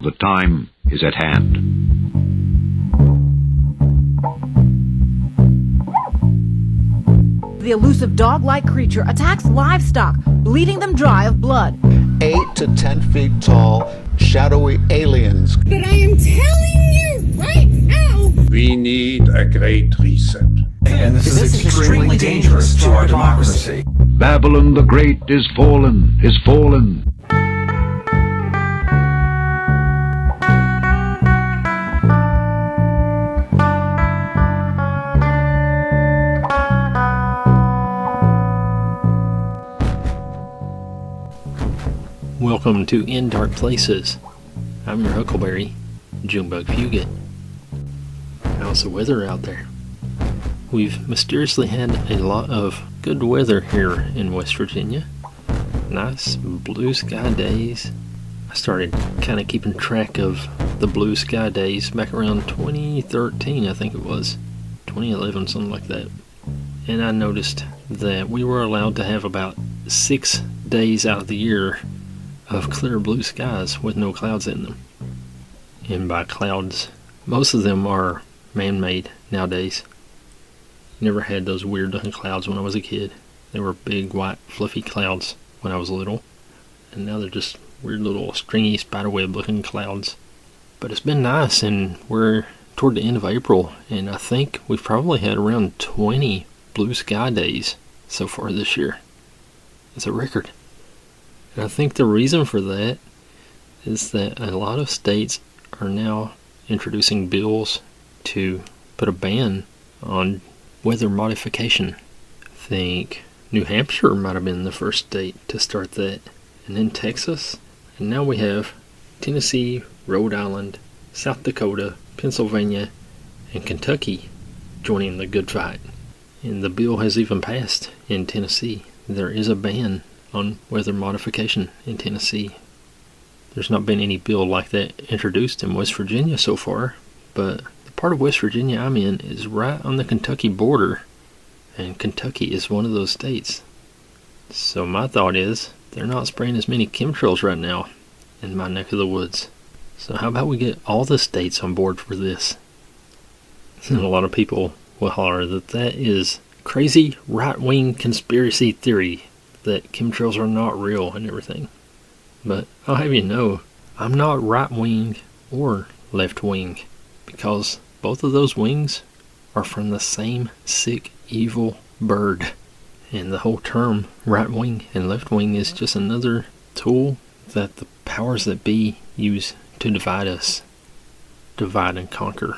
The time is at hand. The elusive dog-like creature attacks livestock, bleeding them dry of blood. 8 to 10 feet tall, shadowy aliens. But I am telling you right now, we need a great reset. And this is extremely dangerous to our democracy. Babylon the Great is fallen, is fallen. Welcome to In Dark Places. I'm your Huckleberry, Junebug Fugit. How's the weather out there? We've mysteriously had a lot of good weather here in West Virginia. Nice blue sky days. I started kind of keeping track of the blue sky days back around 2013, I think it was. 2011, something like that. And I noticed that we were allowed to have about 6 days out of the year of clear blue skies with no clouds in them. And by clouds, most of them are man-made nowadays. Never had those weird looking clouds when I was a kid. They were big, white, fluffy clouds when I was little. And now they're just weird little stringy spiderweb looking clouds. But it's been nice, and we're toward the end of April, and I think we've probably had around 20 blue sky days so far this year. It's a record. And I think the reason for that is that a lot of states are now introducing bills to put a ban on weather modification. I think New Hampshire might have been the first state to start that, and then Texas, and now we have Tennessee, Rhode Island, South Dakota, Pennsylvania, and Kentucky joining the good fight. And the bill has even passed in Tennessee. There is a ban on weather modification in Tennessee. There's not been any bill like that introduced in West Virginia so far, but the part of West Virginia I'm in is right on the Kentucky border, and Kentucky is one of those states. So my thought is, they're not spraying as many chemtrails right now in my neck of the woods. So how about we get all the states on board for this? And a lot of people will holler that that is crazy right-wing conspiracy theory, that chemtrails are not real and everything. But I'll have you know, I'm not right-wing or left-wing, because both of those wings are from the same sick, evil bird. And the whole term right-wing and left-wing is just another tool that the powers that be use to divide us. Divide and conquer.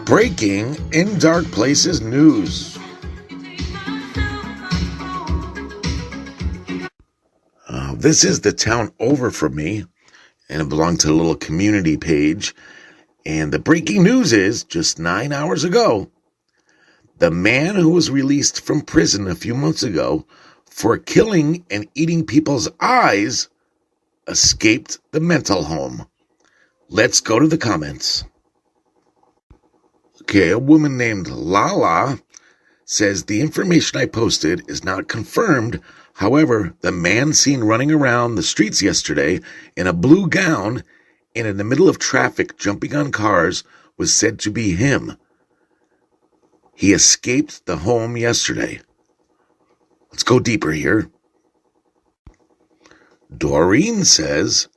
Breaking In Dark Places news. This is the town over from me, and it belonged to a little community page. And the breaking news is, just 9 hours ago, the man who was released from prison a few months ago for killing and eating people's eyes escaped the mental home. Let's go to the comments. Okay, a woman named Lala says the information I posted is not confirmed. However, the man seen running around the streets yesterday in a blue gown and in the middle of traffic jumping on cars was said to be him. He escaped the home yesterday. Let's go deeper here. Doreen says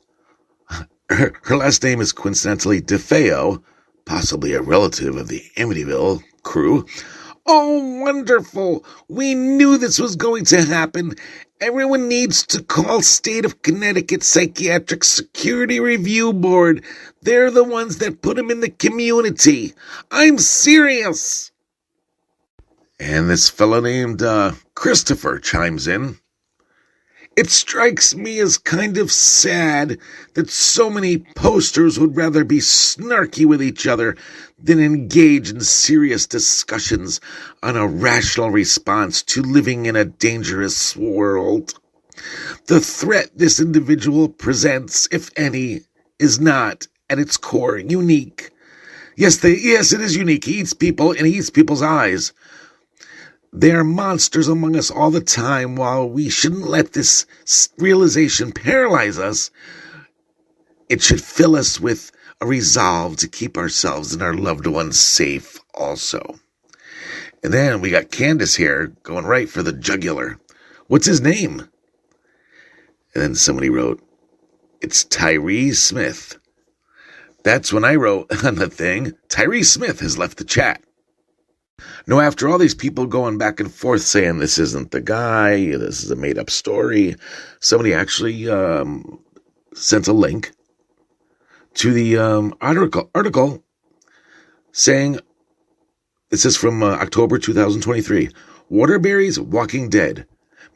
her last name is coincidentally DeFeo, possibly a relative of the Amityville crew. Oh, wonderful. We knew this was going to happen. Everyone needs to call State of Connecticut Psychiatric Security Review Board. They're the ones that put him in the community. I'm serious. And this fellow named Christopher chimes in. It strikes me as kind of sad that so many posters would rather be snarky with each other than engage in serious discussions on a rational response to living in a dangerous world. The threat this individual presents, if any, is not, at its core, unique. Yes, it is unique. He eats people, and he eats people's eyes. There are monsters among us all the time. While we shouldn't let this realization paralyze us, it should fill us with a resolve to keep ourselves and our loved ones safe also. And then we got Candace here going right for the jugular. What's his name? And then somebody wrote, it's Tyree Smith. That's when I wrote on the thing, Tyree Smith has left the chat. No, after all these people going back and forth saying this isn't the guy, this is a made-up story, somebody actually sent a link to the article saying, this is from October 2023, Waterbury's Walking Dead.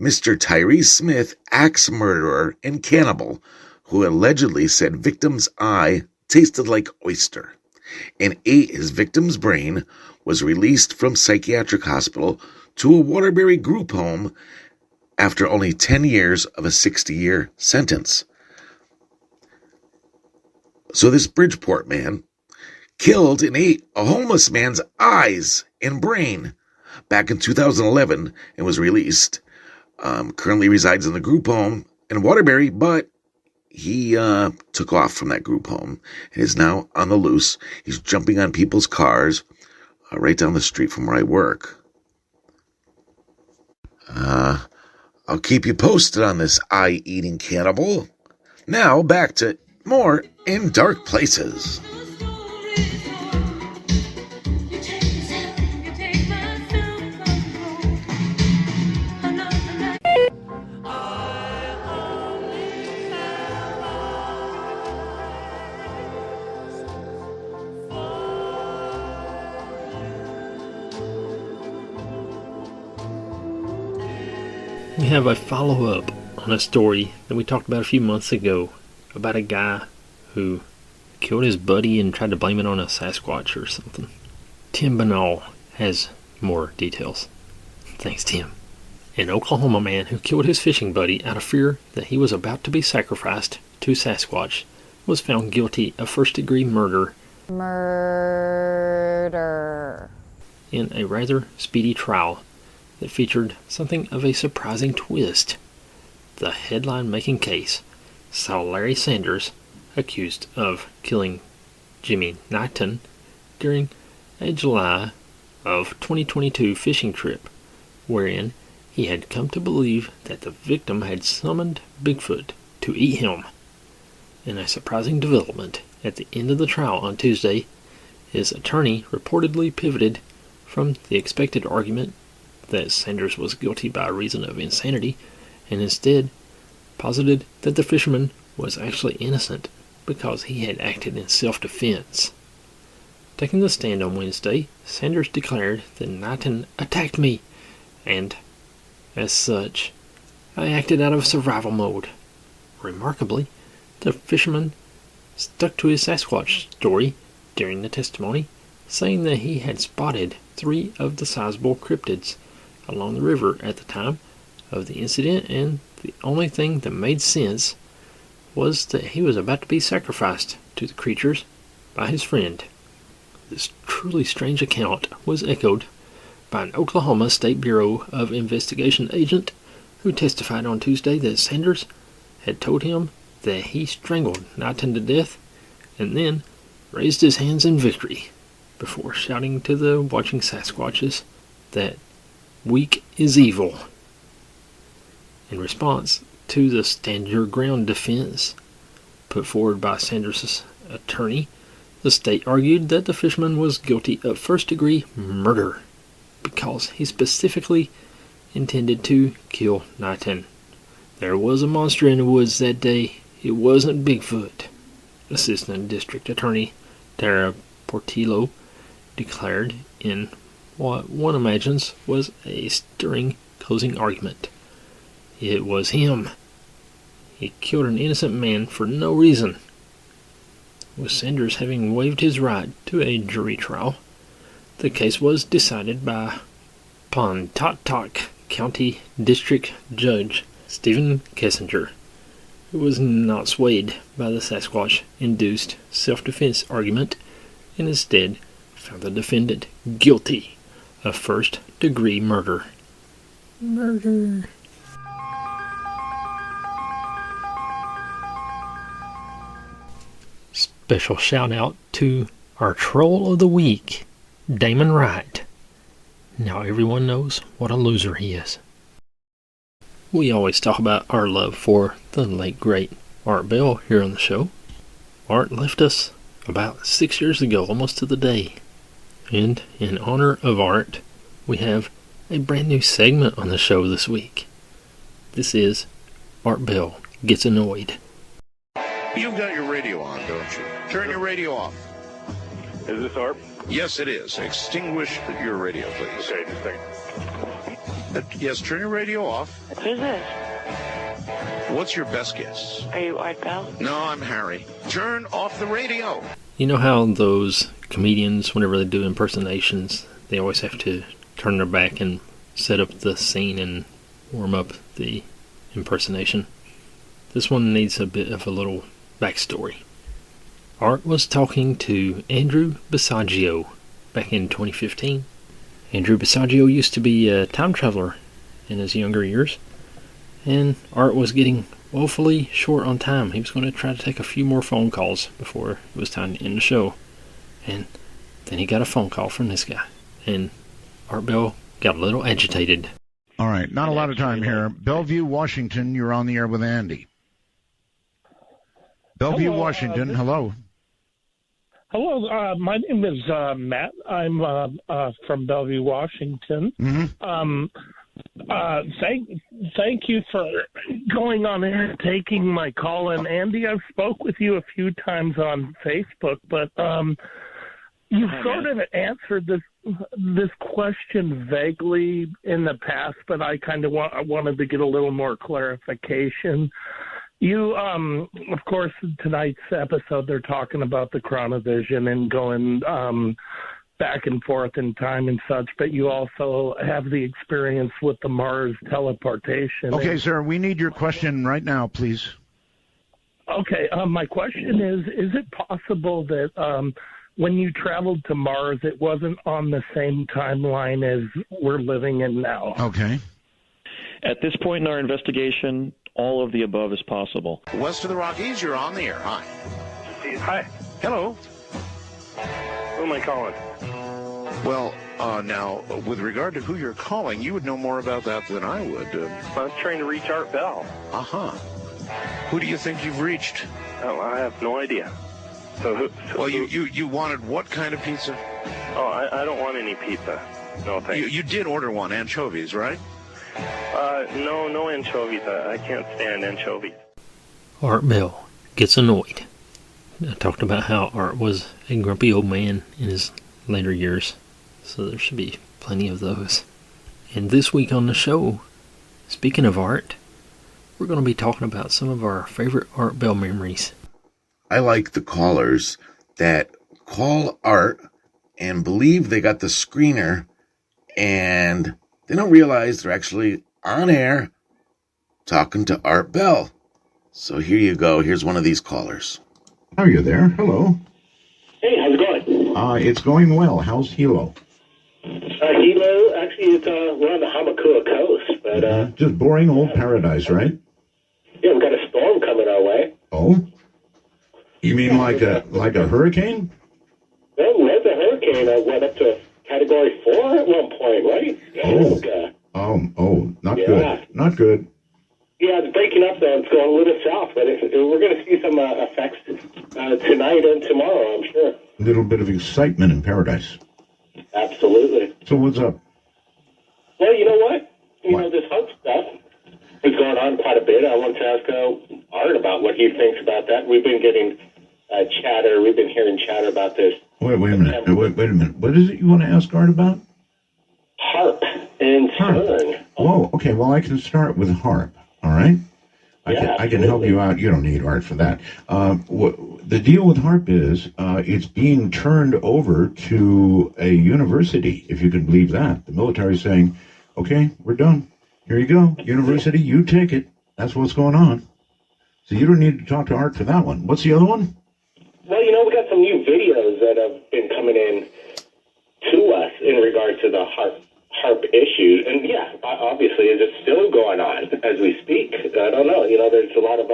Mr. Tyree Smith, axe murderer and cannibal, who allegedly said victim's eye tasted like oyster and ate his victim's brain, was released from psychiatric hospital to a Waterbury group home after only 10 years of a 60-year sentence. So this Bridgeport man killed and ate a homeless man's eyes and brain back in 2011 and was released. Currently resides in the group home in Waterbury, but he took off from that group home and is now on the loose. He's jumping on people's cars right down the street from where I work. I'll keep you posted on this eye-eating cannibal. Now back to more In Dark Places. We have a follow-up on a story that we talked about a few months ago about a guy who killed his buddy and tried to blame it on a Sasquatch or something. Tim Banal has more details. Thanks, Tim. An Oklahoma man who killed his fishing buddy out of fear that he was about to be sacrificed to Sasquatch was found guilty of first-degree murder in a rather speedy trial that featured something of a surprising twist. The headline-making case saw Larry Sanders accused of killing Jimmy Knighton during a July of 2022 fishing trip, wherein he had come to believe that the victim had summoned Bigfoot to eat him. In a surprising development at the end of the trial on Tuesday, his attorney reportedly pivoted from the expected argument that Sanders was guilty by reason of insanity, and instead posited that the fisherman was actually innocent because he had acted in self-defense. Taking the stand on Wednesday, Sanders declared that Knighton attacked me, and, as such, I acted out of survival mode. Remarkably, the fisherman stuck to his Sasquatch story during the testimony, saying that he had spotted 3 of the sizable cryptids along the river at the time of the incident, and the only thing that made sense was that he was about to be sacrificed to the creatures by his friend. This truly strange account was echoed by an Oklahoma State Bureau of Investigation agent who testified on Tuesday that Sanders had told him that he strangled Knighton to death and then raised his hands in victory before shouting to the watching Sasquatches that weak is evil. In response to the stand your ground defense put forward by Sanders' attorney, the state argued that the fisherman was guilty of first-degree murder because he specifically intended to kill Knighton. There was a monster in the woods that day. It wasn't Bigfoot, Assistant District Attorney Tara Portillo declared in what one imagines was a stirring closing argument. It was him. He killed an innocent man for no reason. With Sanders having waived his right to a jury trial, the case was decided by Pontotoc County District Judge Stephen Kessinger, who was not swayed by the Sasquatch-induced self-defense argument and instead found the defendant guilty of first-degree murder. Murder. Special shout out to our troll of the week, Damon Wright. Now everyone knows what a loser he is. We always talk about our love for the late great Art Bell here on the show. Art left us about 6 years ago, almost to the day. And in honor of Art, we have a brand new segment on the show this week. This is Art Bell Gets Annoyed. You've got your radio on, don't you? Turn your radio off. Is this Art? Yes, it is. Extinguish your radio, please. Okay, just a second. Yes, turn your radio off. Who's this? What's your best guess? Are you Art Bell? No, I'm Harry. Turn off the radio. You know how those comedians, whenever they do impersonations, they always have to turn their back and set up the scene and warm up the impersonation? This one needs a bit of a little backstory. Art was talking to Andrew Basiago back in 2015. Andrew Basiago used to be a time traveler in his younger years, and Art was getting woefully short on time. He was going to try to take a few more phone calls before it was time to end the show. And then he got a phone call from this guy, and Art Bell got a little agitated. All right, not a lot of time here. Bellevue, Washington, you're on the air with Andy. Bellevue, hello, Washington, hello. Hello, my name is Matt. I'm from Bellevue, Washington. Mm-hmm. Thank you for going on air and taking my call. And Andy, I've spoke with you a few times on Facebook, but you've sort of answered this question vaguely in the past, but I kind of wanted to get a little more clarification. You, of course, in tonight's episode, they're talking about the chronovision and going back and forth in time and such, but you also have the experience with the Mars teleportation. Okay, sir, we need your question right now, please. Okay, my question is it possible that when you traveled to Mars, it wasn't on the same timeline as we're living in now? Okay. At this point in our investigation, all of the above is possible. West of the Rockies, you're on the air. Hi. Hi. Hello. Who am I calling? Well, now, with regard to who you're calling, you would know more about that than I would. I was trying to reach Art Bell. Uh-huh. Who do you think you've reached? Oh, I have no idea. Well, you wanted what kind of pizza? Oh, I don't want any pizza. No, thanks. You did order one, anchovies, right? No anchovies. I can't stand anchovies. Art Bell Gets Annoyed. I talked about how Art was a grumpy old man in his later years, so there should be plenty of those. And this week on the show, speaking of Art, we're going to be talking about some of our favorite Art Bell memories. I like the callers that call Art and believe they got the screener, and they don't realize they're actually on air talking to Art Bell. So here you go. Here's one of these callers. Are you there? Hello. Hey, how's it going? It's going well. How's Hilo? Hilo, actually, we're on the Hamakua coast, but just boring old paradise, right? Yeah, we've got a storm coming our way. Oh, you mean like a hurricane? Well, we had the hurricane. Went up to Category 4 at one point, right? Not good. Not good. Yeah, it's breaking up though. It's going a little south, but we're going to see some effects tonight and tomorrow, I'm sure. A little bit of excitement in paradise. Absolutely. So what's up? Well, you know what? You know, this hope stuff is going on quite a bit. I want to ask Art about what he thinks about that. We've been getting chatter. We've been hearing chatter about this. Wait a minute. Wait a minute. What is it you want to ask Art about? HARP and CERN. Whoa. Okay. Well, I can start with HARP. All right. I can help you out. You don't need Art for that. The deal with HARP is it's being turned over to a university, if you can believe that. The military is saying, okay, we're done. Here you go. University, you take it. That's what's going on. So you don't need to talk to Art for that one. What's the other one? Well, you know, we got some new videos that have been coming in to us in regard to the HARP issues. And yeah, obviously, is it still going on as we speak? I don't know. There's a lot of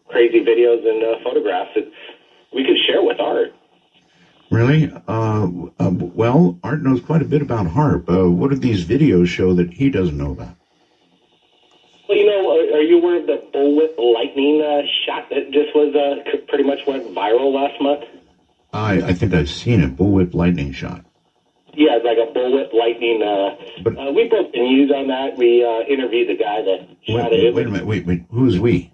crazy videos and photographs that we could share with Art. Really? Well, Art knows quite a bit about HARP. What do these videos show that he doesn't know about? Well, are you aware of the bullwhip lightning shot that just was pretty much went viral last month? I think I've seen it. Bullwhip lightning shot. Yeah, it's like a bullwhip lightning. We broke the news on that. We interviewed the guy that shot it. Wait a minute. Wait. Who's we?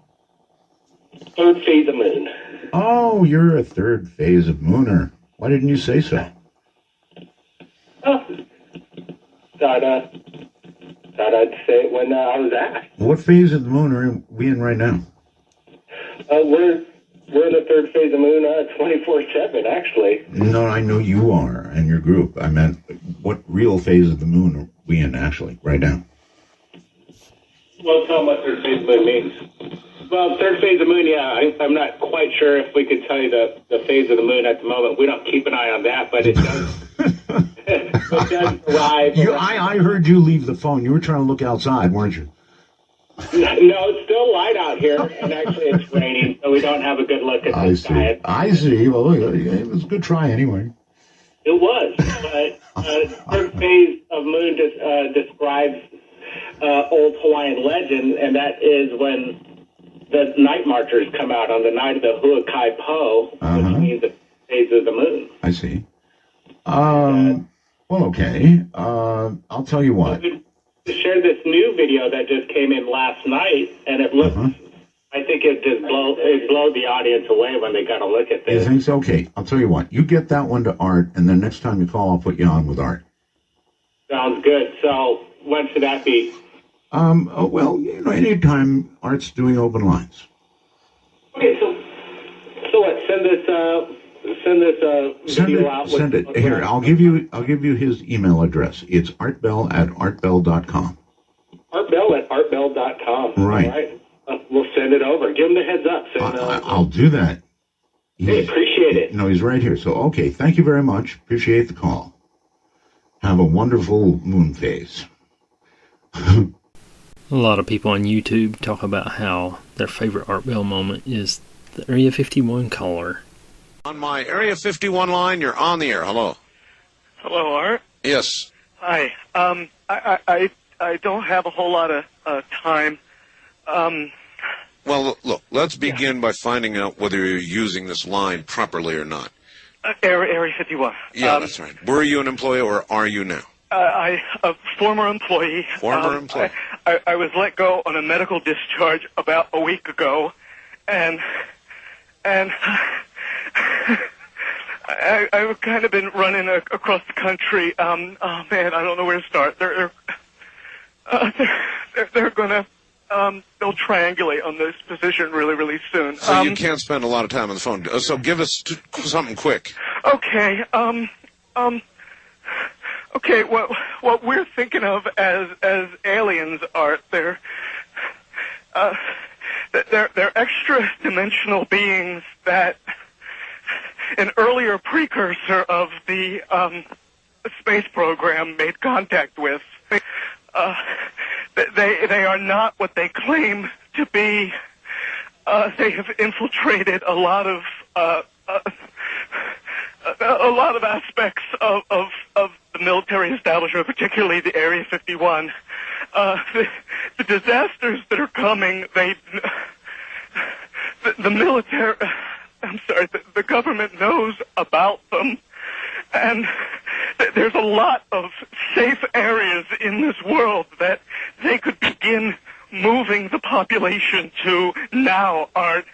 Third phase of moon. Oh, you're a third phase of mooner. Why didn't you say so? Thought I'd say it when I was asked. What phase of the moon are we in right now? We're in the third phase of moon 24/7, actually. No, I know you are and your group. I meant, what real phase of the moon are we in, actually, right now? Well, tell them what third phase of the moon means. Well, third phase of the moon, yeah, I'm not quite sure if we could tell you the phase of the moon at the moment. We don't keep an eye on that, but it does. It does arrive. I heard you leave the phone. You were trying to look outside, weren't you? No, it's still light out here, and actually it's raining, so we don't have a good look at the sky. I see. Well, it was a good try anyway. It was, but third phase of moon describes old Hawaiian legend, and that is when the night marchers come out on the night of the Huakai Po, which means the phase of the moon. I see. Well, okay. I'll tell you what. We shared this new video that just came in last night, and it looks. I think it just blow the audience away when they got a look at this. You think so? Okay. I'll tell you what. You get that one to Art, and then next time you call, I'll put you on with Art. Sounds good. So when should that be? Well, anytime Art's doing open lines. Okay, so what? Send this video out. Send it. Here, I'll give you his email address. It's artbell@artbell.com. Artbell@artbell.com. Right. All right. We'll send it over. Give him the heads up. I'll do that. Hey, appreciate it. No, he's right here. So, okay, thank you very much. Appreciate the call. Have a wonderful moon phase. A lot of people on YouTube talk about how their favorite Art Bell moment is the Area 51 caller. On my Area 51 line, you're on the air. Hello. Hello, Art. Yes. Hi. I don't have a whole lot of time. Well, look, let's begin by finding out whether you're using this line properly or not. Area 51. Yeah, that's right. Were you an employee or are you now? A former employee. Former employee. I was let go on a medical discharge about a week ago, and I've kind of been running across the country. Oh man, I don't know where to start. They're gonna they'll triangulate on this position really soon. So you can't spend a lot of time on the phone. So give us something quick. Okay. Okay. What we're thinking of as aliens, Art, they're extra dimensional beings that an earlier precursor of the space program made contact with. They are not what they claim to be. They have infiltrated a lot of aspects of the military establishment, particularly the Area 51. The disasters that are coming, the military, I'm sorry, the government knows about them, and there's a lot of safe areas in this world that they could begin moving the population to now, Art.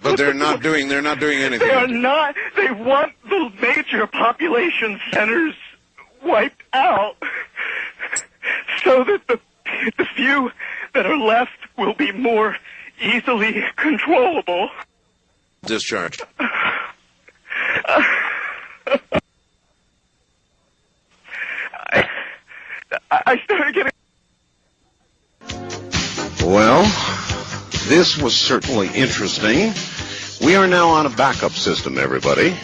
But they're not doing anything. They are not. They want the major population centers wiped out so that the few that are left will be more easily controllable. Discharged. I started getting... Well, this was certainly interesting. We are now on a backup system, everybody.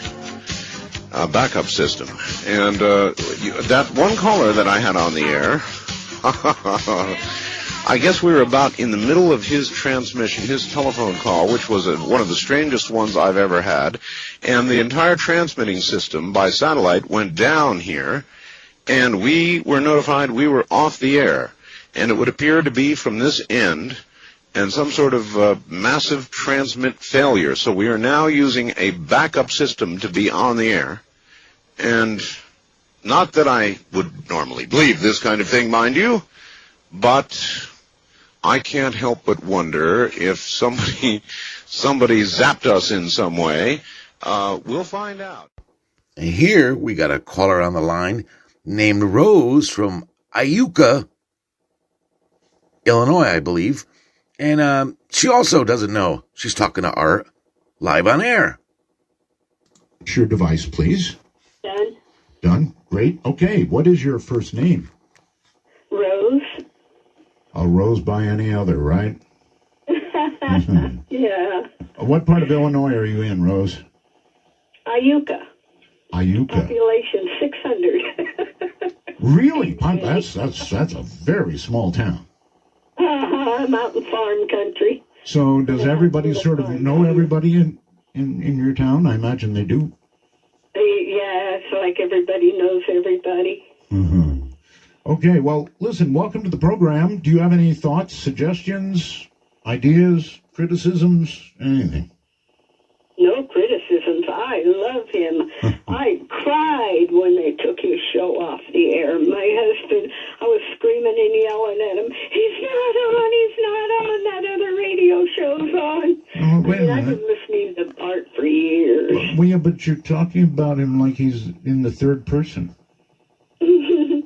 backup system. And that one caller that I had on the air, I guess we were about in the middle of his transmission, his telephone call, which was one of the strangest ones I've ever had. And the entire transmitting system by satellite went down here, and we were notified we were off the air. And it would appear to be from this end and some sort of massive transmit failure. So we are now using a backup system to be on the air. And not that I would normally believe this kind of thing, mind you, but I can't help but wonder if somebody zapped us in some way. We'll find out. And here we got a caller on the line named Rose from Iuka, Illinois, I believe. And she also doesn't know she's talking to Art live on air. Your device, please. Done. Done? Great. Okay, what is your first name? Rose. A Rose by any other, right? Yeah. What part of Illinois are you in, Rose? Iuka. Iuka. Population 600. Really? That's a very small town. I'm out in farm country. So does everybody sort of know everybody in your town? I imagine they do. Yeah, it's like everybody knows everybody. Mm-hmm. Okay, well, listen, welcome to the program. Do you have any thoughts, suggestions, ideas, criticisms, anything? No criticisms. I love him. I cried when they took his show off the air. My husband, I was screaming and yelling at him. He's not on. That other radio show's on. I've been listening to Art for years. Well, yeah, but you're talking about him like he's in the third person. Well,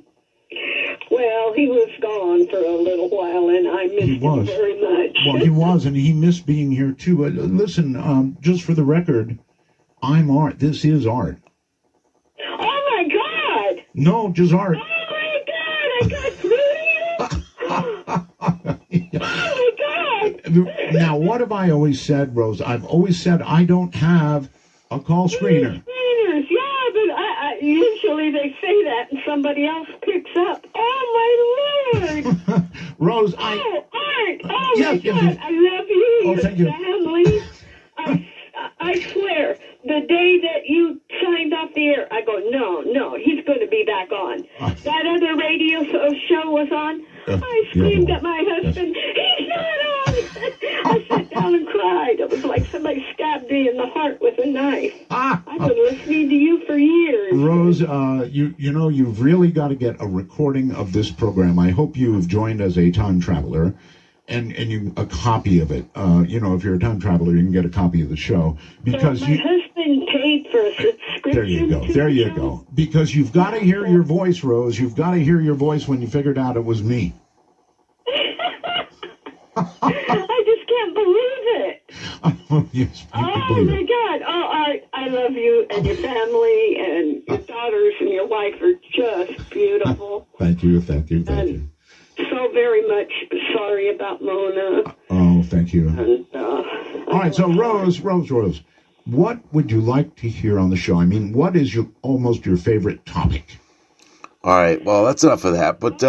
he was gone for a little while, and I missed him very much. Well, he was, and he missed being here, too. But listen, just for the record, I'm Art. This is Art. Oh, my God! No, just Art. Oh, my God! I got through to you? Oh, my God! Now, what have I always said, Rose? I've always said I don't have a call screener. Screeners, yeah, but I usually they say that and somebody else picks up. Oh, my Lord! Rose, Art! Oh, yes, my God! yes. I love you, Oh, your thank you. family. I swear, the day that you signed off the air, I go, no, he's going to be back on. That other radio show was on. I screamed at my husband, he's not on! I sat down and cried. It was like somebody stabbed me in the heart with a knife. I've been listening to you for years. Rose, you know, you've really got to get a recording of this program. I hope you have joined as a time traveler. And a copy of it. You know, if you're a time traveler, you can get a copy of the show. Because my husband paid for a subscription. There you go. Because you've got to hear your voice, Rose. You've got to hear your voice when you figured out it was me. I just can't believe it. Yes, oh, my God. Oh, I love you and your family and your daughters and your wife are just beautiful. Thank you. So very much sorry about Mona. Oh, thank you. And, all right, so Rose, what would you like to hear on the show? I mean, what is almost your favorite topic? All right, well, that's enough of that. But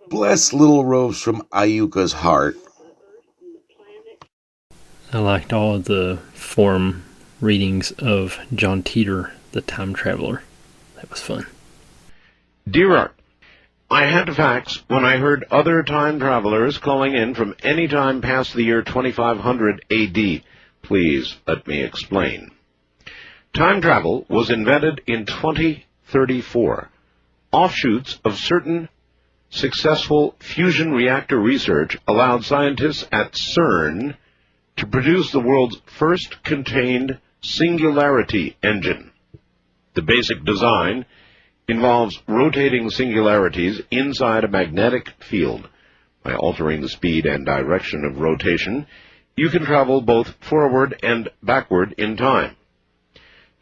bless little Rose from Iuka's heart. I liked all of the forum readings of John Teeter, the time traveler. That was fun. Dear Art, I had to fax when I heard other time travelers calling in from any time past the year 2500 AD. Please let me explain. Time travel was invented in 2034. Offshoots of certain successful fusion reactor research allowed scientists at CERN to produce the world's first contained singularity engine. The basic design involves rotating singularities inside a magnetic field. By altering the speed and direction of rotation, you can travel both forward and backward in time.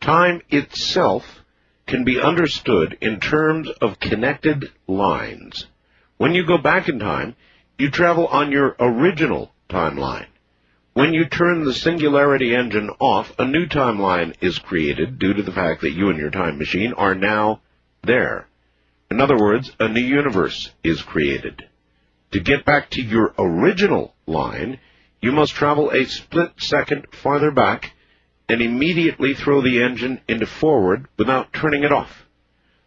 Time itself can be understood in terms of connected lines. When you go back in time, you travel on your original timeline. When you turn the singularity engine off, a new timeline is created due to the fact that you and your time machine are now there. In other words, a new universe is created. To get back to your original line, you must travel a split second farther back and immediately throw the engine into forward without turning it off.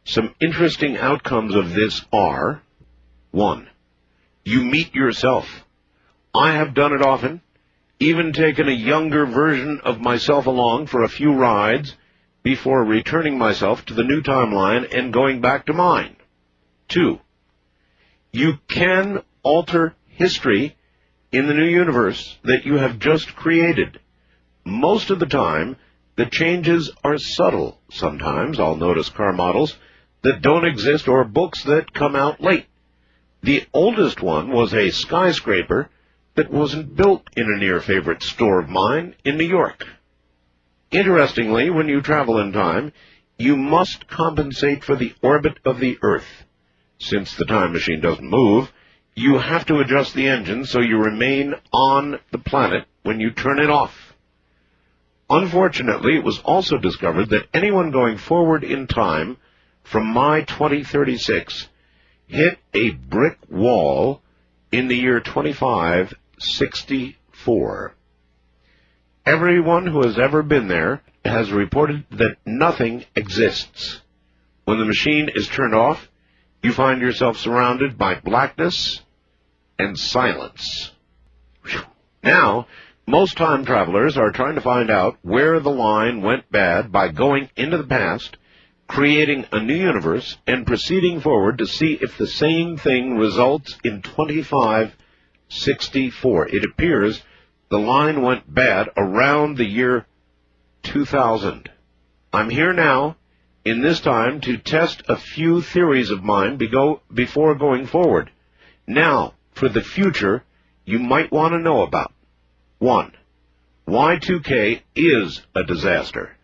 Some interesting outcomes of this are: 1. You meet yourself. I have done it often, even taken a younger version of myself along for a few rides before returning myself to the new timeline and going back to mine. 2. You can alter history in the new universe that you have just created. Most of the time, the changes are subtle. Sometimes I'll notice car models that don't exist or books that come out late. The oldest one was a skyscraper that wasn't built in a near-favorite store of mine in New York. Interestingly, when you travel in time, you must compensate for the orbit of the Earth. Since the time machine doesn't move, you have to adjust the engine so you remain on the planet when you turn it off. Unfortunately, it was also discovered that anyone going forward in time from my 2036 hit a brick wall in the year 2564. Everyone who has ever been there has reported that nothing exists. When the machine is turned off, you find yourself surrounded by blackness and silence. Now, most time travelers are trying to find out where the line went bad by going into the past, creating a new universe, and proceeding forward to see if the same thing results in 2564. It appears the line went bad around the year 2000. I'm here now, in this time, to test a few theories of mine before going forward. Now, for the future, you might want to know about. 1. Y2K is a disaster.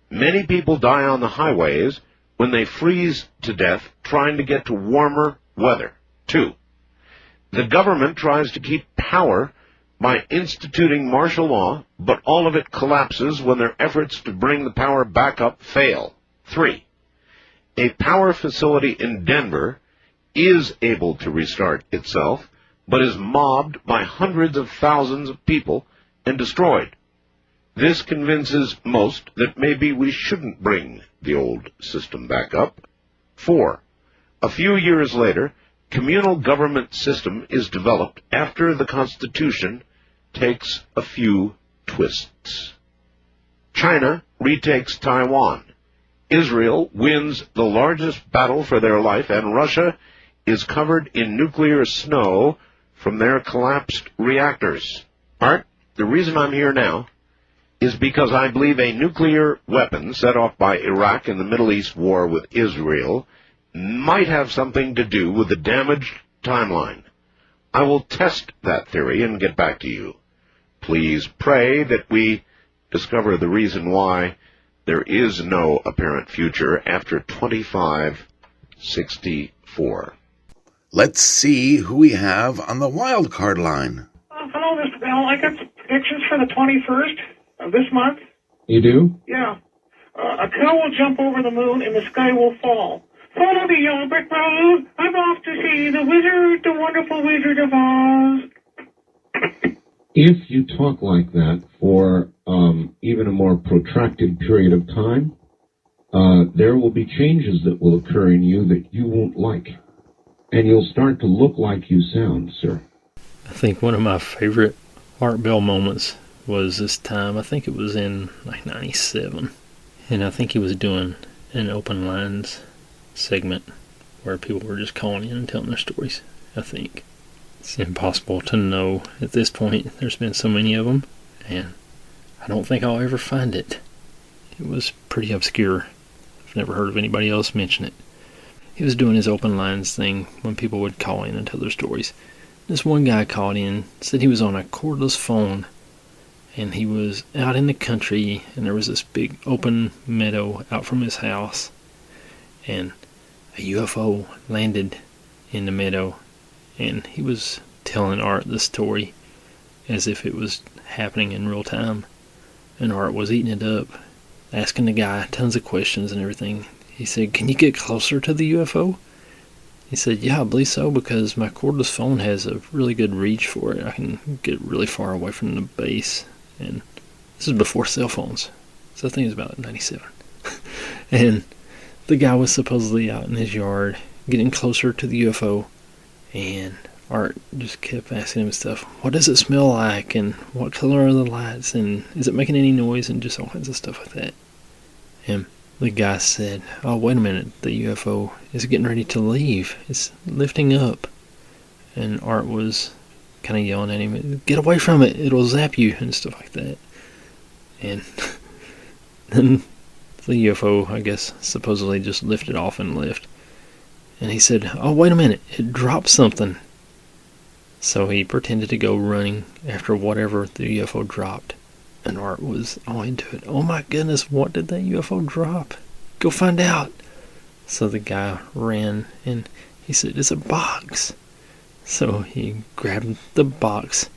Many people die on the highways when they freeze to death trying to get to warmer weather. 2. The government tries to keep power by instituting martial law, but all of it collapses when their efforts to bring the power back up fail. 3. A power facility in Denver is able to restart itself, but is mobbed by hundreds of thousands of people and destroyed. This convinces most that maybe we shouldn't bring the old system back up. 4. A few years later, communal government system is developed after the Constitution takes a few twists. China retakes Taiwan. Israel wins the largest battle for their life, and Russia is covered in nuclear snow from their collapsed reactors. Art, the reason I'm here now is because I believe a nuclear weapon set off by Iraq in the Middle East war with Israel might have something to do with the damaged timeline. I will test that theory and get back to you. Please pray that we discover the reason why there is no apparent future after 2564. Let's see who we have on the wild card line. Hello, Mr. Bell. I got predictions for the 21st of this month. You do? Yeah. A cow will jump over the moon and the sky will fall. Follow the yellow brick road. I'm off to see the wizard, the wonderful Wizard of Oz. If you talk like that for even a more protracted period of time, there will be changes that will occur in you that you won't like. And you'll start to look like you sound, sir. I think one of my favorite Art Bell moments was this time. I think it was in like 97. And I think he was doing an open lines segment where people were just calling in and telling their stories. I think it's impossible to know at this point. There's been so many of them, and I don't think I'll ever find it. It was pretty obscure. I've never heard of anybody else mention it. He was doing his open lines thing when people would call in and tell their stories. This one guy called in, said he was on a cordless phone, and he was out in the country, and there was this big open meadow out from his house, and a UFO landed in the meadow, and he was telling Art the story, as if it was happening in real time. And Art was eating it up, asking the guy tons of questions and everything. He said, "Can you get closer to the UFO?" He said, "Yeah, I believe so, because my cordless phone has a really good reach for it. I can get really far away from the base." And this is before cell phones. So I think it was about 97. And the guy was supposedly out in his yard, getting closer to the UFO. And Art just kept asking him stuff. What does it smell like? And what color are the lights? And is it making any noise? And just all kinds of stuff like that. And the guy said, "Oh, wait a minute. The UFO is getting ready to leave. It's lifting up." And Art was kind of yelling at him, "Get away from it. It'll zap you," and stuff like that. And then the UFO, I guess, supposedly just lifted off and left. And he said, "Oh, wait a minute. It dropped something." So he pretended to go running after whatever the UFO dropped. And Art was all into it. "Oh my goodness, what did that UFO drop? Go find out." So the guy ran and he said, "It's a box." So he grabbed the box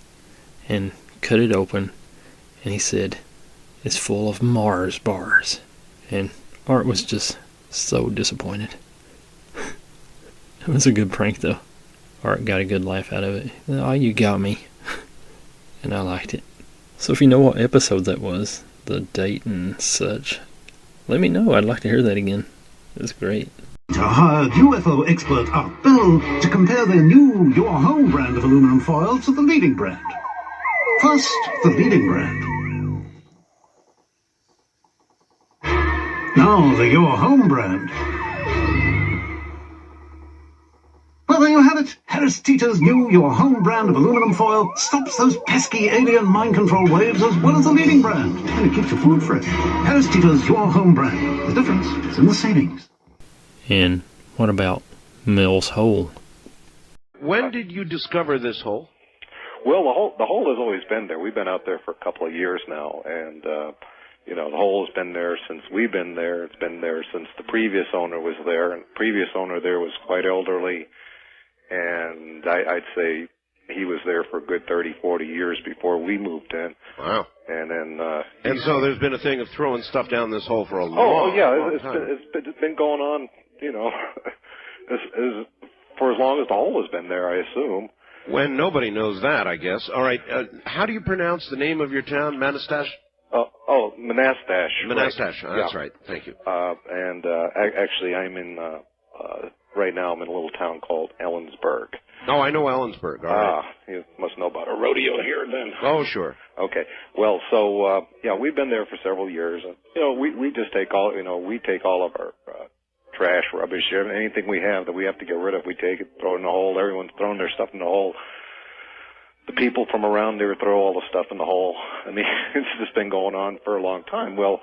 and cut it open. And he said, "It's full of Mars bars." And Art was just so disappointed. It was a good prank though. Art got a good laugh out of it. "Oh, you got me." And I liked it. So if you know what episode that was, the date and such, let me know. I'd like to hear that again. It was great. Hired UFO expert Art Bell to compare their new Your Home brand of aluminum foil to the leading brand. First, the leading brand. Now the Your Home brand. Well, there you have it. Harris Teeter's new Your Home brand of aluminum foil stops those pesky alien mind control waves as well as the leading brand, and it keeps your food fresh. Harris Teeter's Your Home brand. The difference is in the savings. And what about Mill's Hole? When did you discover this hole? Well, the hole has always been there. We've been out there for a couple of years now, and the hole has been there since we've been there. It's been there since the previous owner was there, and the previous owner there was quite elderly, and I'd say he was there for a good 30, 40 years before we moved in. Wow. And then and so there's been a thing of throwing stuff down this hole for a long time. It's been going on, for as long as the hole has been there, I assume. When nobody knows that, I guess. All right, how do you pronounce the name of your town, Manastash? Manastash. Manastash, right. That's right. Thank you. Actually, I'm in, right now I'm in a little town called Ellensburg. Oh, I know Ellensburg. All right. You must know about a rodeo here then. Oh, sure. Okay. Well, so, we've been there for several years. And, we just take all, we take all of our trash, rubbish, anything we have that we have to get rid of, we take it, throw it in the hole. Everyone's throwing their stuff in the hole. The people from around there throw all the stuff in the hole. I mean, it's just been going on for a long time. Well,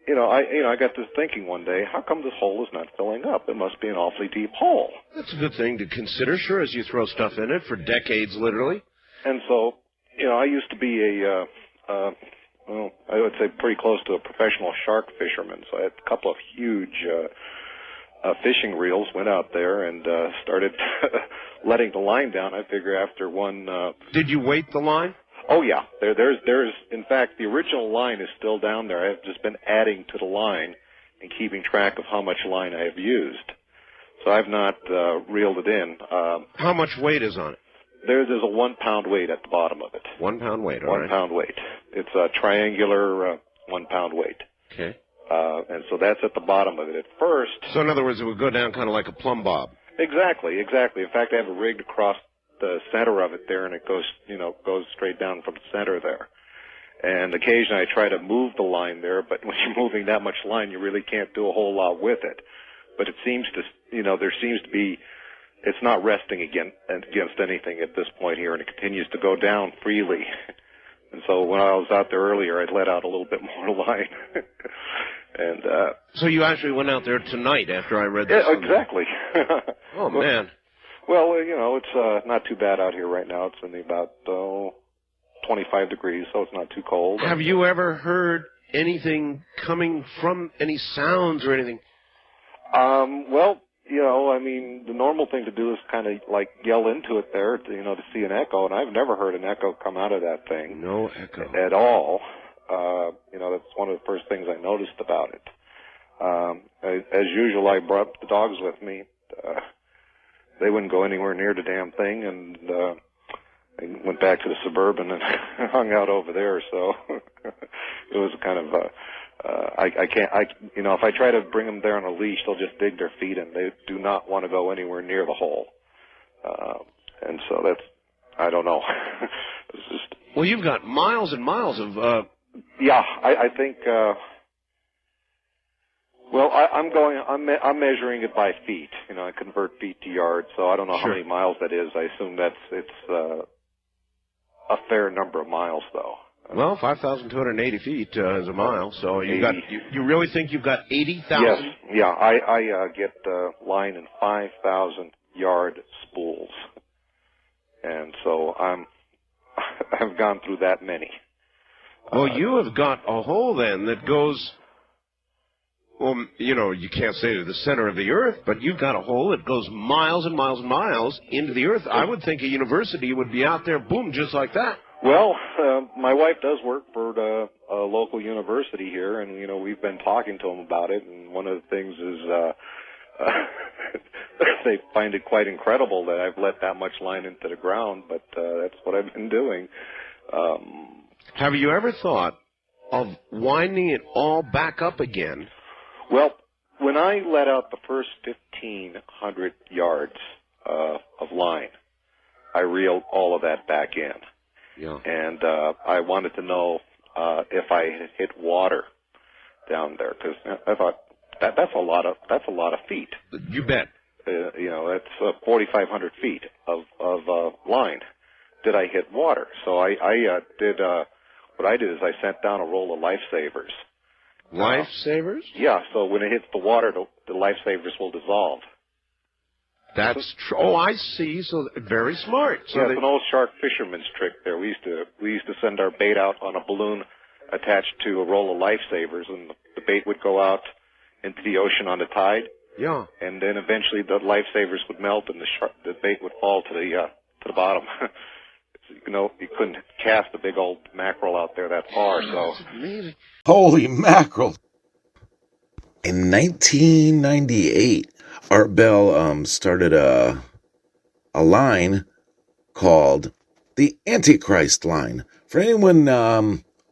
I got to thinking one day, how come this hole is not filling up? It must be an awfully deep hole. That's a good thing to consider, sure, as you throw stuff in it for decades, literally. And so, I used to be I would say pretty close to a professional shark fisherman. So I had a couple of huge fishing reels, went out there and started letting the line down. I figure after one... Did you weight the line? Oh, yeah. There's, in fact, the original line is still down there. I've just been adding to the line and keeping track of how much line I have used. So I've not reeled it in. How much weight is on it? There's a 1 pound weight at the bottom of it. 1 pound weight, all right. 1 pound weight. It's a triangular 1 pound weight. Okay. And so that's at the bottom of it at first. So in other words, it would go down kind of like a plumb bob. Exactly. In fact, I have it rigged across the center of it there, and it goes straight down from the center there. And occasionally I try to move the line there, but when you're moving that much line, you really can't do a whole lot with it. But it seems to, there seems to be, it's not resting against anything at this point here, and it continues to go down freely. And so when I was out there earlier, I'd let out a little bit more line. And so you actually went out there tonight after I read this? Yeah, exactly. Oh, man. Well, it's not too bad out here right now. It's only about 25 degrees, so it's not too cold. Have you ever heard anything coming from any sounds or anything? Well, I mean, the normal thing to do is kind of like yell into it there, to see an echo, and I've never heard an echo come out of that thing. No echo. At all. That's one of the first things I noticed about it. As usual, I brought the dogs with me. They wouldn't go anywhere near the damn thing, and I went back to the Suburban and hung out over there, so it was kind of if I try to bring them there on a leash, they'll just dig their feet in. They do not want to go anywhere near the hole. And so I don't know. It's just... Well, you've got miles and miles of... Yeah, I think... I'm measuring it by feet. I convert feet to yards, so I don't know how many miles that is. I assume it's a fair number of miles, though. Well, 5,280 feet is a mile, so you really think you've got 80,000? Yes, yeah. I get line in 5,000-yard spools, and so I've gone through that many. Well, you have got a hole then that goes. Well, you can't say to the center of the earth, but you've got a hole that goes miles and miles and miles into the earth. I would think a university would be out there, boom, just like that. Well, my wife does work for a local university here, and, we've been talking to them about it, and one of the things is they find it quite incredible that I've let that much line into the ground, but that's what I've been doing. Have you ever thought of winding it all back up again? Well, when I let out the first 1,500 yards of line, I reeled all of that back in. Yeah. And I wanted to know if I had hit water down there, because I thought that's a lot of feet. You bet. That's 4,500 feet of line. Did I hit water? So I did. What I did is I sent down a roll of lifesavers. Lifesavers? Yeah. So when it hits the water, the lifesavers will dissolve. That's true. Oh, I see. So very smart. So it's an old shark fisherman's trick there. We used to send our bait out on a balloon attached to a roll of lifesavers, and the bait would go out into the ocean on the tide. Yeah. And then eventually the lifesavers would melt, and the bait would fall to the bottom. You couldn't cast a big old mackerel out there that far. So. Holy mackerel! In 1998. Art Bell started a line called the Antichrist line. For anyone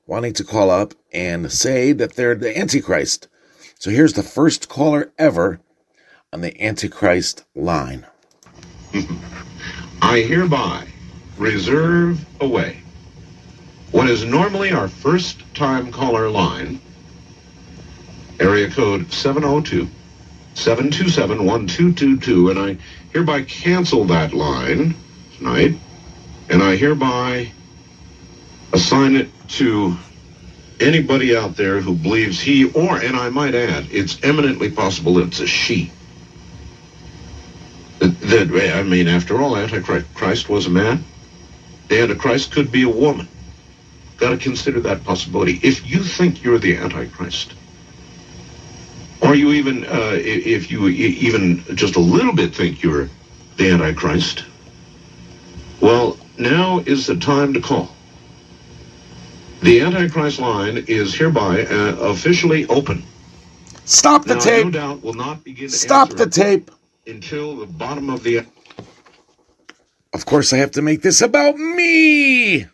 wanting to call up and say that they're the Antichrist. So here's the first caller ever on the Antichrist line. I hereby reserve away what is normally our first time caller line, area code 702-727-1222, and I hereby cancel that line tonight, and I hereby assign it to anybody out there who believes he, and I might add, it's eminently possible it's a she. After all, Antichrist was a man. The Antichrist could be a woman. Got to consider that possibility. If you think you're the Antichrist, or you even, if you even just a little bit think you're the Antichrist, well, now is the time to call. The Antichrist line is hereby officially open. Stop the tape. No doubt will not begin to Stop the tape. Until the bottom of the... Of course, I have to make this about me,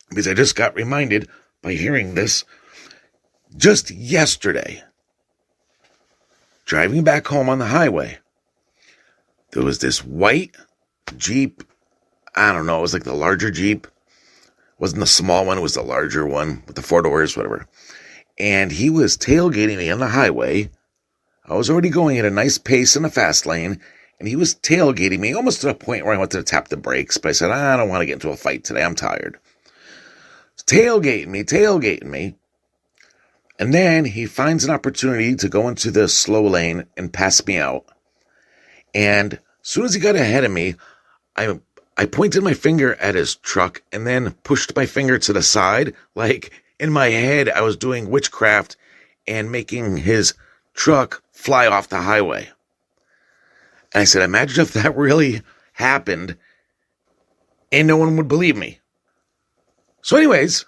because I just got reminded by hearing this just yesterday. Driving back home on the highway, there was this white Jeep. I don't know, it was like the larger Jeep. It wasn't the small one, it was the larger one with the 4 doors, whatever. And he was tailgating me on the highway. I was already going at a nice pace in the fast lane, and he was tailgating me almost to the point where I wanted to tap the brakes, but I said, I don't want to get into a fight today, I'm tired. Tailgating me. And then he finds an opportunity to go into the slow lane and pass me out. And as soon as he got ahead of me, I pointed my finger at his truck and then pushed my finger to the side. Like in my head, I was doing witchcraft and making his truck fly off the highway. And I said, imagine if that really happened and no one would believe me. So anyways,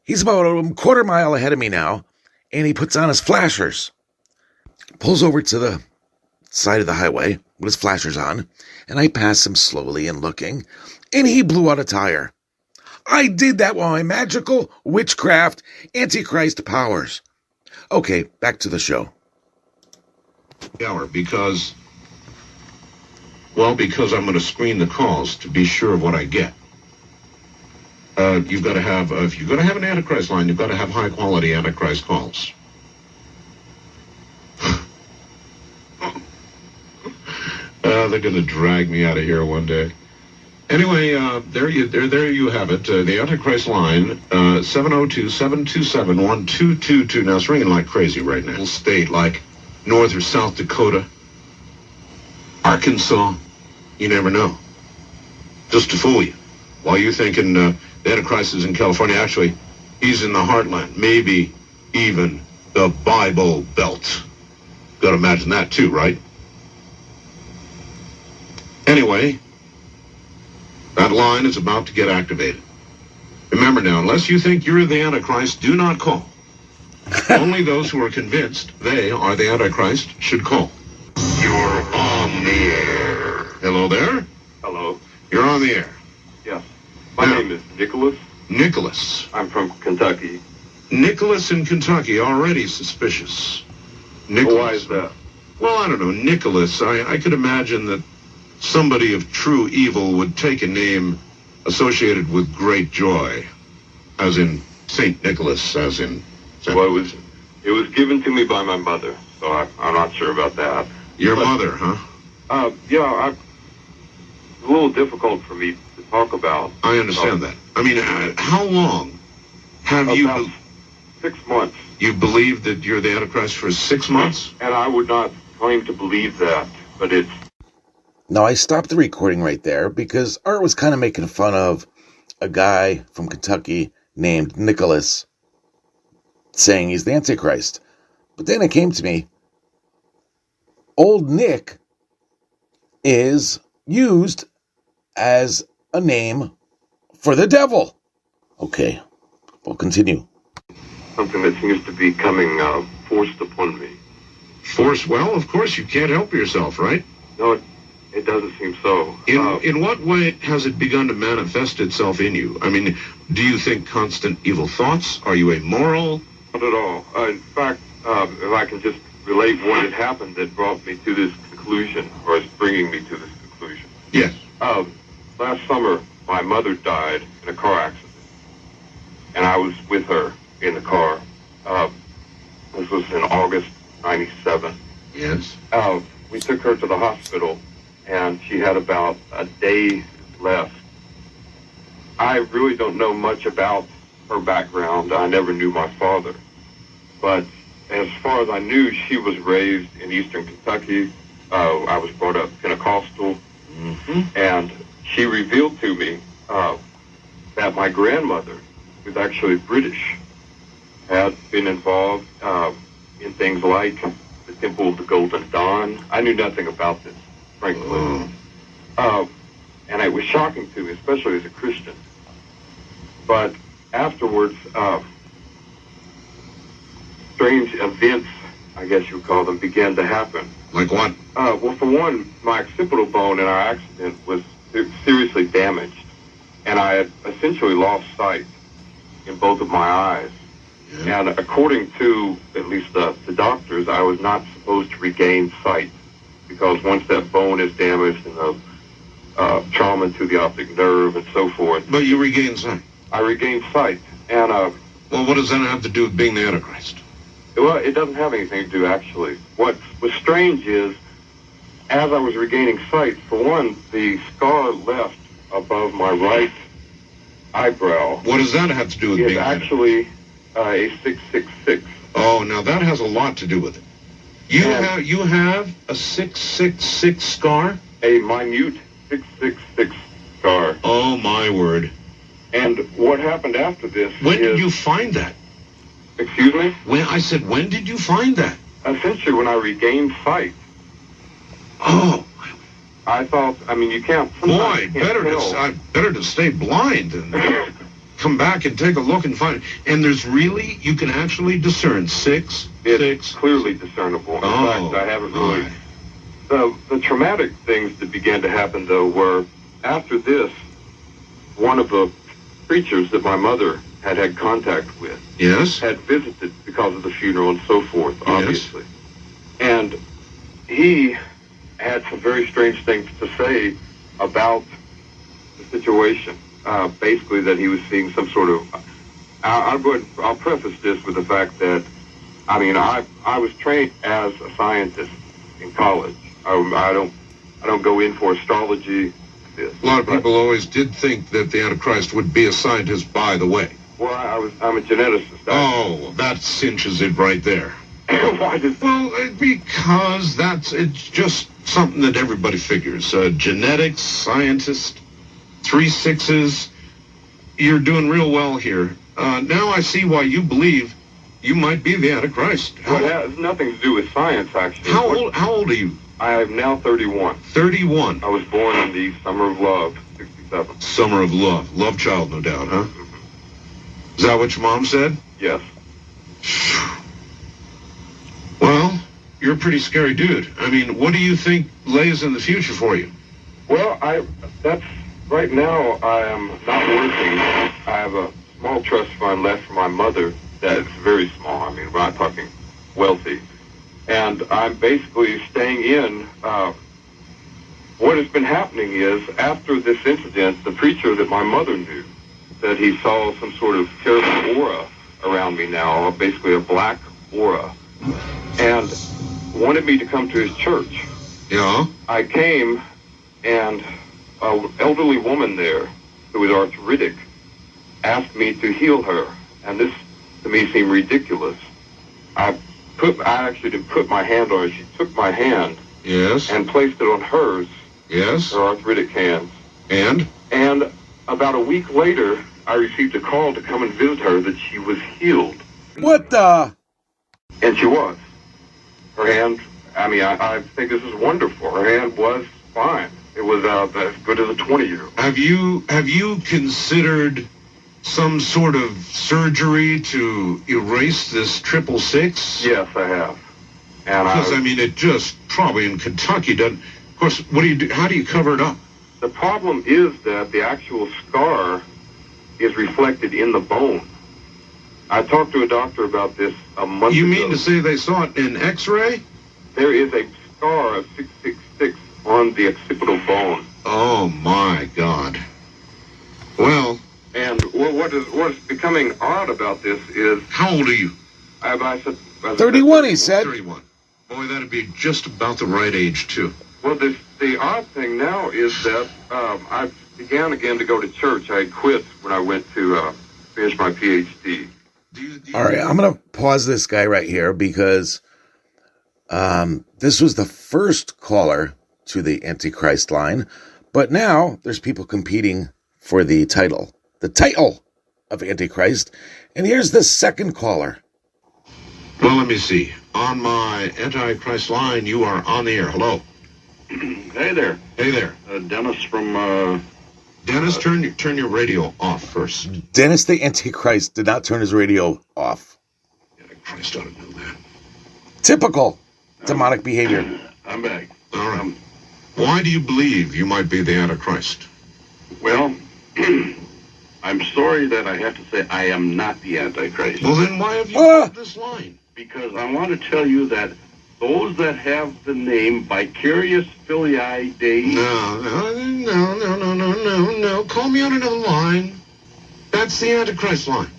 he's about a quarter mile ahead of me now, and he puts on his flashers. Pulls over to the side of the highway with his flashers on, and I pass him slowly and looking, and he blew out a tire. I did that with my magical witchcraft Antichrist powers. Okay, back to the show. Because I'm going to screen the calls to be sure of what I get. You've got to have, if you're going to have an Antichrist line, you've got to have high-quality Antichrist calls. They're going to drag me out of here one day. Anyway, there you have it. The Antichrist line, 702-727-1222. Now, it's ringing like crazy right now. State like North or South Dakota, Arkansas, you never know. Just to fool you. While you're thinking the Antichrist is in California, actually, he's in the heartland. Maybe even the Bible Belt. Got to imagine that too, right? Anyway, that line is about to get activated. Remember now, unless you think you're the Antichrist, do not call. Only those who are convinced they are the Antichrist should call. You're on the air. Hello there? Hello. You're on the air. Yes. My name is Nicholas. Nicholas. I'm from Kentucky. Nicholas in Kentucky, already suspicious. Nicholas. Why is that? Well, I don't know. Nicholas, I could imagine that somebody of true evil would take a name associated with great joy, as in Saint Nicholas, as in... Well, it was given to me by my mother, so I'm not sure about that. Your mother, huh? Yeah, it's a little difficult for me to talk about. I understand that. I mean, how long have you... 6 months. You believed that you're the Antichrist for 6 months? And I would not claim to believe that, but it's... Now, I stopped the recording right there because Art was kind of making fun of a guy from Kentucky named Nicholas saying he's the Antichrist. But then it came to me, Old Nick is used as a name for the devil. Okay, we'll continue. Something that seems to be coming forced upon me. Forced? Well, of course, you can't help yourself, right? No, it doesn't seem so. In what way has it begun to manifest itself in you? I mean, do you think constant evil thoughts? Are you amoral? Not at all. In fact, if I can just relate what had happened that brought me to this conclusion, or is bringing me to this conclusion. Yes. Last summer, my mother died in a car accident, and I was with her in the car. This was in August '97. Yes. We took her to the hospital, and she had about a day left. I really don't know much about her background. I never knew my father. But as far as I knew, she was raised in eastern Kentucky. I was brought up Pentecostal. And she revealed to me that my grandmother, who's actually British, had been involved in things like the Temple of the Golden Dawn. I knew nothing about this, frankly. And it was shocking to me, especially as a Christian. But afterwards, strange events, I guess you would call them, began to happen. Like what? Well, for one, my occipital bone in our accident was seriously damaged, and I had essentially lost sight in both of my eyes. Yeah. And according to at least the doctors, I was not supposed to regain sight, because once that bone is damaged and the trauma to the optic nerve and so forth. But you regained sight? I regained sight. And well, what does that have to do with being the Antichrist? Well, it doesn't have anything to do, actually. What was strange is, as I was regaining sight, for one, the scar left above my right eyebrow. What does that have to do with being actually a 666. Oh, now that has a lot to do with it. You have a 666 scar? A minute 666 scar. Oh, my word. And what happened after this When did you find that? Excuse me? I said, when did you find that? Essentially, when I regained sight. Oh. I thought, I mean, you can't... Boy, better to stay blind and come back and take a look and find... And there's really, you can actually discern six. It's clearly discernible. In fact, I haven't really... The traumatic things that began to happen, though, were after this, one of the preachers that my mother had contact with had visited because of the funeral and so forth, obviously. And he had some very strange things to say about the situation. Basically, that he was seeing some sort of... I'll preface this with the fact that, I mean, I was trained as a scientist in college. I don't go in for astrology. A lot of people always did think that the Antichrist would be a scientist, by the way. Well, I'm a geneticist. Oh, that cinches it right there. Why does... Well, because it's just something that everybody figures. Genetics, scientist, 3 6s. You're doing real well here. Now I see why you believe you might be the Antichrist. Well, it has nothing to do with science, actually. How old are you? I am now 31. 31. I was born in the summer of love, 67. Summer of love. Love child, no doubt, huh? Mm-hmm. Is that what your mom said? Yes. Well, you're a pretty scary dude. I mean, what do you think lays in the future for you? Well, right now I am not working. I have a small trust fund left for my mother that's very small. I mean, we're not talking wealthy. And I'm basically staying in. What has been happening is, after this incident, the preacher that my mother knew said he saw some sort of terrible aura around me now, basically a black aura, and wanted me to come to his church. Yeah? I came, and an elderly woman there, who was arthritic, asked me to heal her. And this, to me, seemed ridiculous. I actually didn't put my hand on her. She took my hand. Yes. And placed it on hers. Yes. Her arthritic hands. And? And about a week later, I received a call to come and visit her that she was healed. What the? And she was. Her hand, I mean, I think this is wonderful. Her hand was fine. It was as good as a 20-year-old. Have you considered some sort of surgery to erase this 666? Yes, I have. And because I mean, it just probably in Kentucky doesn't. Of course, what do you do? How do you cover it up? The problem is that the actual scar is reflected in the bone. I talked to a doctor about this a month ago. You mean to say they saw it in X-ray? There is a scar of 666 on the occipital bone. Oh my God. Well. And what is becoming odd about this is... How old are you? I said... 31, he said. 31. Boy, that'd be just about the right age, too. Well, the odd thing now is that I began again to go to church. I quit when I went to finish my PhD. All right, I'm going to pause this guy right here because this was the first caller to the Antichrist line, but now there's people competing for the title of Antichrist, and here's the second caller. Well, let me see. On my Antichrist line, you are on the air. Hello. Hey there. Hey there. Dennis from... Dennis, turn your radio off first. Dennis the Antichrist did not turn his radio off. Antichrist ought to know that. Typical demonic behavior. I'm back. All right. Why do you believe you might be the Antichrist? Well, I'm sorry that I have to say I am not the Antichrist. Well, then why have you called this line? Because I want to tell you that those that have the name Vicarious Filii Dei... No. Call me on another line. That's the Antichrist line.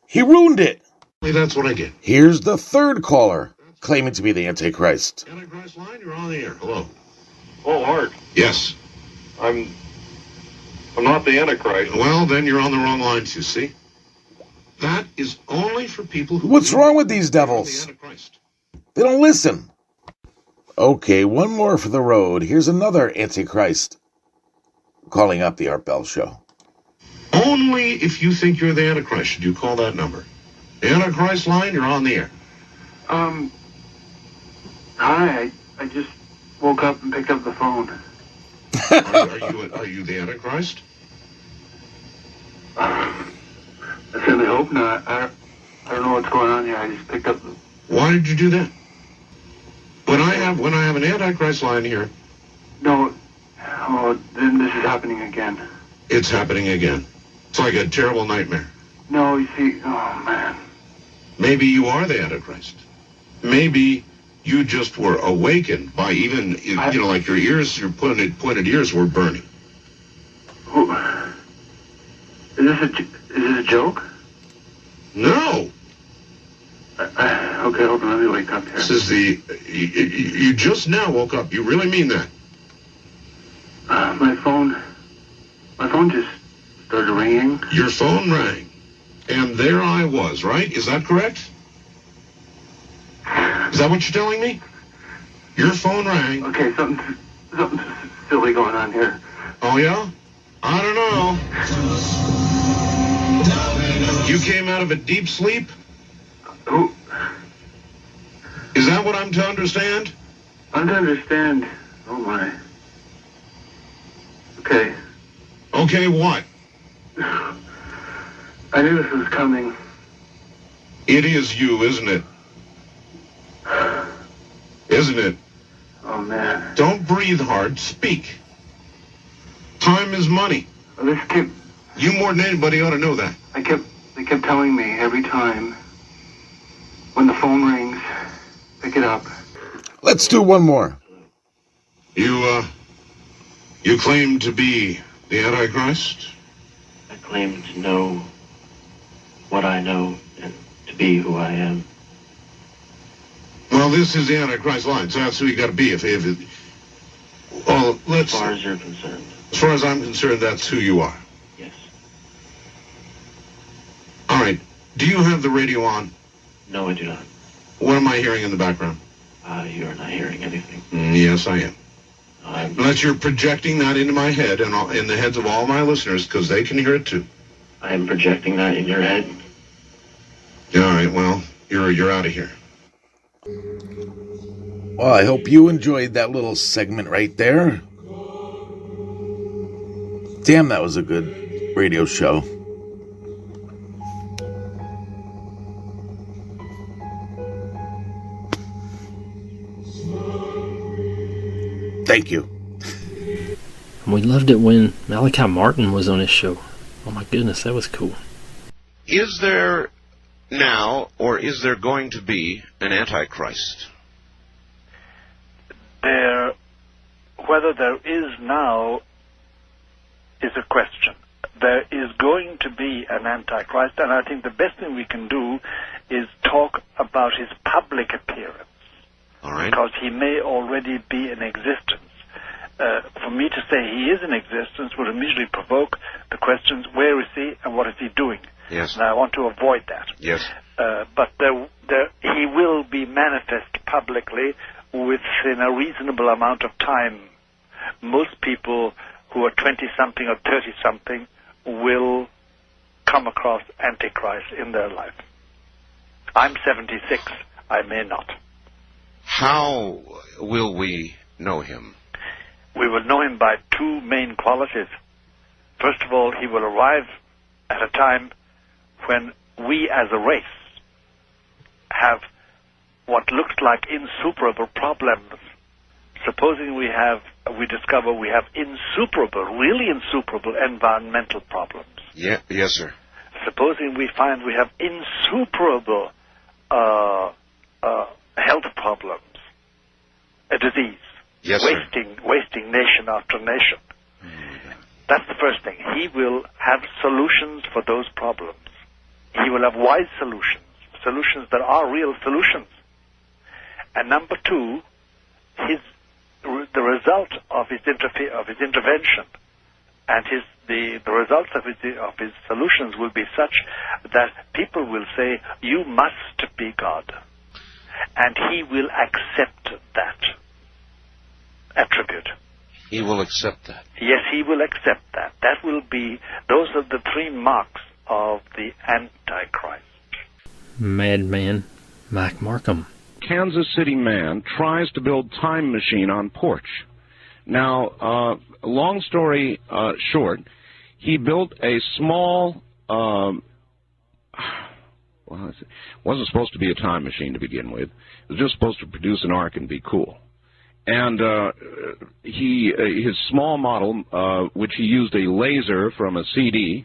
He ruined it. That's what I get. Here's the third caller claiming to be the Antichrist. Antichrist line, you're on the air. Hello. Oh, Art. Yes. I'm not the Antichrist. Well, then you're on the wrong line, too, see? That is only for people who... What's wrong with these devils? The Antichrist. They don't listen. Okay, one more for the road. Here's another Antichrist calling up the Art Bell Show. Only if you think you're the Antichrist should you call that number. The Antichrist line, you're on the air. I just woke up and picked up the phone. Are you the Antichrist? I certainly hope not. I don't know what's going on here. I just picked up the... Why did you do that? When I have an Antichrist line here... No. Oh, then this is happening again. It's happening again. It's like a terrible nightmare. No, you see... Oh, man. Maybe you are the Antichrist. Maybe you just were awakened by even, like your ears, your pointed ears were burning. Who... Is this a joke? No. Okay, hold on. Let me wake up here. This is you just now woke up. You really mean that? My phone just started ringing. Your phone rang. And there I was, right? Is that correct? Is that what you're telling me? Your phone rang. Okay, something silly going on here. Oh, yeah? I don't know. You came out of a deep sleep? Who? Is that what I'm to understand? I'm to understand. Oh, my. Okay. Okay, what? I knew this was coming. It is you, isn't it? Isn't it? Oh, man. Don't breathe hard. Speak. Time is money. This kept... You more than anybody ought to know that. They kept telling me every time when the phone rings, pick it up. Let's do one more. You claim to be the Antichrist? I claim to know what I know and to be who I am. Well, this is the Antichrist line, so that's who you got to be. Well, as far as you're concerned. As far as I'm concerned, that's who you are. Yes. All right. Do you have the radio on? No, I do not. What am I hearing in the background? You're not hearing anything. Yes, I am. Unless you're projecting that into my head and in the heads of all my listeners, because they can hear it too. I am projecting that in your head. All right. Well, you're out of here. Well, I hope you enjoyed that little segment right there. Damn, that was a good radio show. Thank you. We loved it when Malachi Martin was on his show. Oh my goodness, that was cool. Is there now, or is there going to be, an Antichrist? Whether there is now is a question. There is going to be an Antichrist, and I think the best thing we can do is talk about his public appearance. All right. Because he may already be in existence. For me to say he is in existence would immediately provoke the questions, where is he and what is he doing? Yes. And I want to avoid that. Yes. But he will be manifest publicly within a reasonable amount of time. Most people who are 20-something or 30-something will come across Antichrist in their life. I'm 76. I may not. How will we know him? We will know him by two main qualities. First of all, he will arrive at a time when we as a race have what looks like insuperable problems. Supposing we discover we have really insuperable environmental problems. Yeah, yes, sir. Supposing we find we have insuperable health problems, a disease, yes, wasting nation after nation. That's the first thing. He will have solutions for those problems. He will have wise solutions that are real solutions. And number two, the result of his intervention and the results of his solutions will be such that people will say, "You must be God," and he will accept that attribute. He will accept that. Yes, he will accept that. Those are the three marks of the Antichrist. Madman Mike Markham. Kansas City man tries to build time machine on porch. Now, long story short, he built a small, well, it wasn't supposed to be a time machine to begin with. It was just supposed to produce an arc and be cool. And his small model, which he used a laser from a CD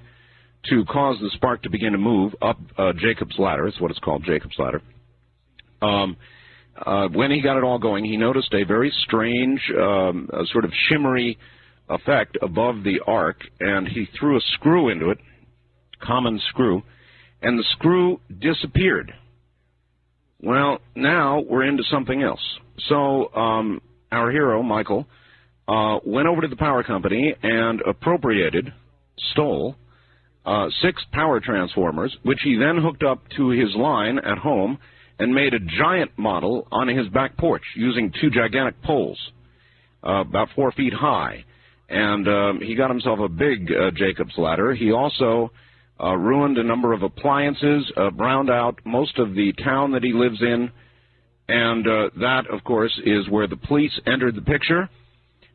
to cause the spark to begin to move up Jacob's ladder. It's what it's called, Jacob's ladder. When he got it all going, he noticed a very strange, sort of shimmery effect above the arc, and he threw a screw into it, common screw, and the screw disappeared. Well, now we're into something else. So our hero, Michael, went over to the power company and stole 6 power transformers, which he then hooked up to his line at home and made a giant model on his back porch using 2 gigantic poles, about 4 feet high. And he got himself a big Jacob's ladder. He also ruined a number of appliances, browned out most of the town that he lives in, and that, of course, is where the police entered the picture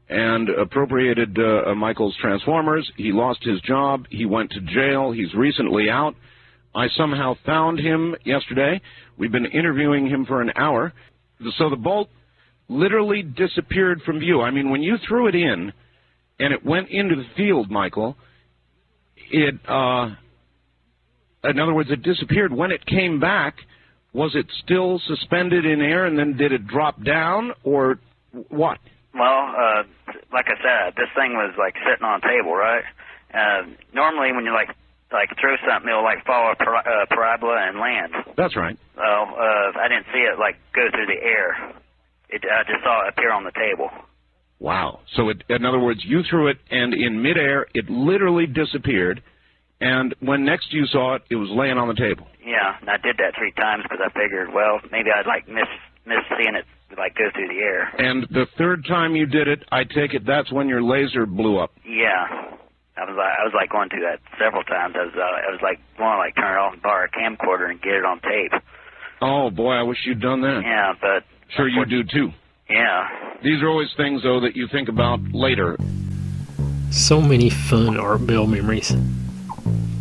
and appropriated Michael's transformers. He lost his job. He went to jail. He's recently out. I somehow found him yesterday. We've been interviewing him for an hour. So the bolt literally disappeared from view. I mean, when you threw it in and it went into the field, Michael, in other words, it disappeared. When it came back, was it still suspended in air, and then did it drop down, or what? Well, like I said, this thing was like sitting on a table, right? Normally when you like throw something, it'll like follow a parabola and land. That's right. Well, I didn't see it like go through the air. I just saw it appear on the table. Wow. So in other words, you threw it, and in midair, it literally disappeared. And when next you saw it, it was laying on the table. Yeah, and I did that 3 times because I figured, well, maybe I'd like miss seeing it like go through the air. And the 3rd time you did it, I take it that's when your laser blew up. Yeah, I was like going through that several times. I was like going to like turn it off and borrow a camcorder and get it on tape. Oh boy, I wish you'd done that. Yeah, but sure you do too. Yeah. These are always things though that you think about later. So many fun Art Bell memories.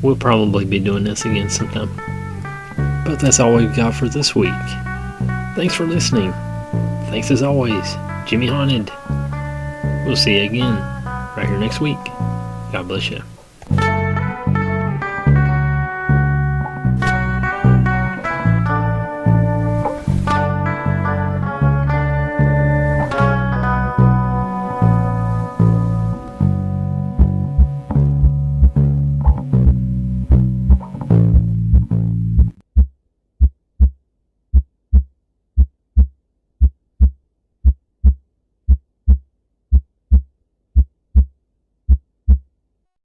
We'll probably be doing this again sometime. But that's all we've got for this week. Thanks for listening. Thanks as always, Jimmy Haunted. We'll see you again right here next week. God bless you.